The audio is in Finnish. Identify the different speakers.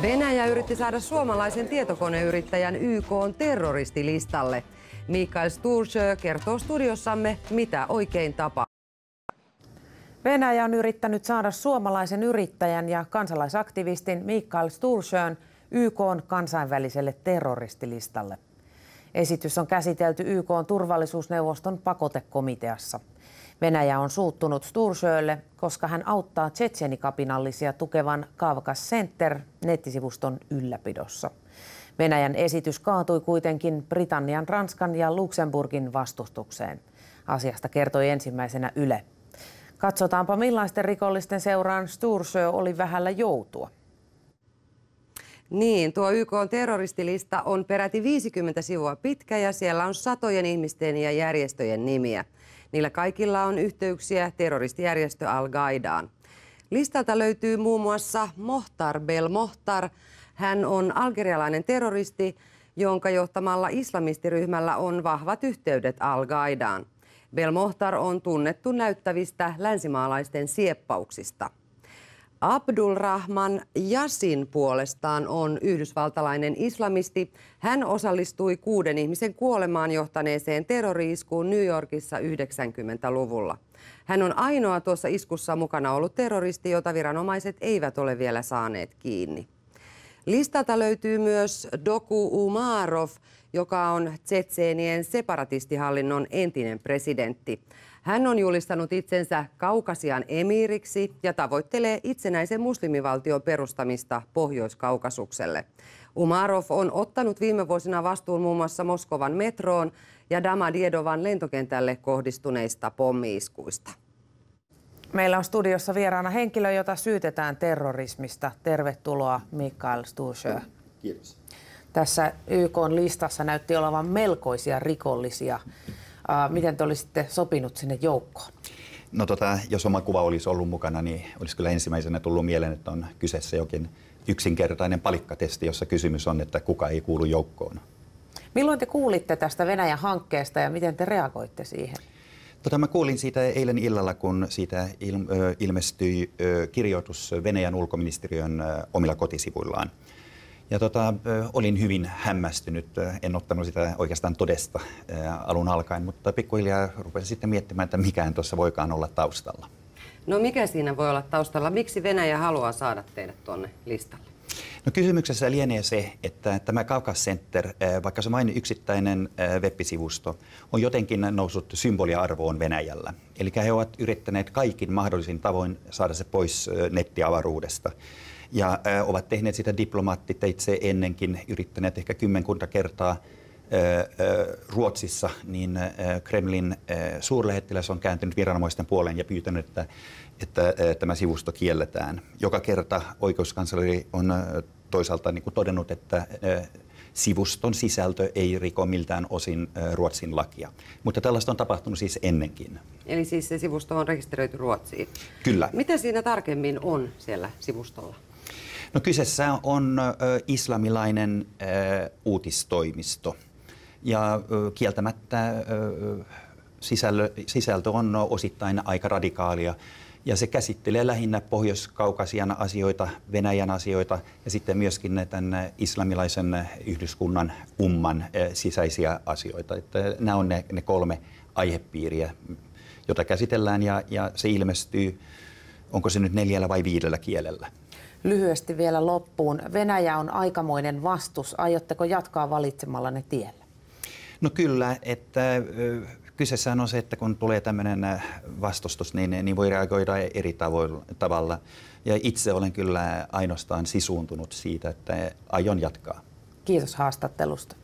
Speaker 1: Venäjä yritti saada suomalaisen tietokoneyrittäjän YK:n terroristilistalle. Mikael Sturkö kertoo studiossamme, mitä oikein tapahtuu.
Speaker 2: Venäjä on yrittänyt saada suomalaisen yrittäjän ja kansalaisaktivistin Mikael Sturkön YK:n kansainväliselle terroristilistalle. Esitys on käsitelty YK:n turvallisuusneuvoston pakotekomiteassa. Venäjä on suuttunut Sturkölle, koska hän auttaa tšetšeenikapinallisia tukevan Kavkaz Center nettisivuston ylläpidossa. Venäjän esitys kaatui kuitenkin Britannian, Ranskan ja Luxemburgin vastustukseen. Asiasta kertoi ensimmäisenä Yle. Katsotaanpa millaisten rikollisten seuraan Sturkö oli vähällä joutua.
Speaker 1: Niin, tuo YK:n terroristilista on peräti 50 sivua pitkä ja siellä on satojen ihmisten ja järjestöjen nimiä. Niillä kaikilla on yhteyksiä terroristijärjestö Al-Qaidaan. Listalta löytyy muun muassa Mohtar Belmohtar. Hän on algerialainen terroristi, jonka johtamalla islamistiryhmällä on vahvat yhteydet Al-Qaidaan. Belmohtar on tunnettu näyttävistä länsimaalaisten sieppauksista. Abdulrahman Yassin puolestaan on yhdysvaltalainen islamisti. Hän osallistui 6 ihmisen kuolemaan johtaneeseen terrori-iskuun New Yorkissa 90-luvulla. Hän on ainoa tuossa iskussa mukana ollut terroristi, jota viranomaiset eivät ole vielä saaneet kiinni. Listalta löytyy myös Doku Umarov, joka on tšetšeenien separatistihallinnon entinen presidentti. Hän on julistanut itsensä Kaukasian emiiriksi ja tavoittelee itsenäisen muslimivaltion perustamista Pohjois-Kaukasukselle. Umarov on ottanut viime vuosina vastuun muun muassa Moskovan metroon ja Domodedovan lentokentälle kohdistuneista pommi-iskuista.
Speaker 2: Meillä on studiossa vieraana henkilö, jota syytetään terrorismista. Tervetuloa Mikael Sturkö.
Speaker 3: Kiitos.
Speaker 2: Tässä YK:n listassa näytti olevan melkoisia rikollisia. Miten te olisitte sopinut sinne joukkoon?
Speaker 3: No jos oma kuva olisi ollut mukana, niin olisi kyllä ensimmäisenä tullut mieleen, että on kyseessä jokin yksinkertainen palikkatesti, jossa kysymys on, että kuka ei kuulu joukkoon.
Speaker 2: Milloin te kuulitte tästä Venäjän hankkeesta ja miten te reagoitte siihen?
Speaker 3: Mä kuulin siitä eilen illalla, kun siitä ilmestyi kirjoitus Venäjän ulkoministeriön omilla kotisivuillaan. Ja olin hyvin hämmästynyt, en ottanut sitä oikeastaan todesta alun alkaen, mutta pikkuhiljaa rupesin sitten miettimään, että mikään tuossa voikaan olla taustalla.
Speaker 1: No mikä siinä voi olla taustalla? Miksi Venäjä haluaa saada teidät tuonne listalle?
Speaker 3: No kysymyksessä lienee se, että tämä Kavkaz Center, vaikka se vain yksittäinen web-sivusto, on jotenkin noussut symboliarvoon Venäjällä. Eli he ovat yrittäneet kaikin mahdollisin tavoin saada se pois nettiavaruudesta. Ja ovat tehneet sitä diplomaattiteitse ennenkin, yrittäneet ehkä 10 kertaa Ruotsissa, niin Kremlin suurlähettiläs on kääntynyt viranomaisten puoleen ja pyytänyt, että tämä sivusto kielletään. Joka kerta oikeuskansleri on toisaalta todennut, että sivuston sisältö ei riko miltään osin Ruotsin lakia. Mutta tällaista on tapahtunut siis ennenkin.
Speaker 1: Eli siis se sivusto on rekisteröity Ruotsiin?
Speaker 3: Kyllä.
Speaker 1: Mitä siinä tarkemmin on siellä sivustolla?
Speaker 3: No kyseessä on islamilainen uutistoimisto. Ja kieltämättä sisältö on osittain aika radikaalia. Ja se käsittelee lähinnä Pohjois-Kaukasian asioita, Venäjän asioita ja sitten myöskin tämän islamilaisen yhdyskunnan umman sisäisiä asioita. Että nämä on ne 3 aihepiiriä, joita käsitellään ja se ilmestyy, onko se nyt 4 vai 5 kielellä.
Speaker 2: Lyhyesti vielä loppuun. Venäjä on aikamoinen vastus. Aiotteko jatkaa valitsemallanne tiellä?
Speaker 3: No kyllä, että kyseessähän on se, että kun tulee tämmöinen vastustus, niin voi reagoida eri tavalla. Ja itse olen kyllä ainoastaan sisuuntunut siitä, että aion jatkaa.
Speaker 2: Kiitos haastattelusta.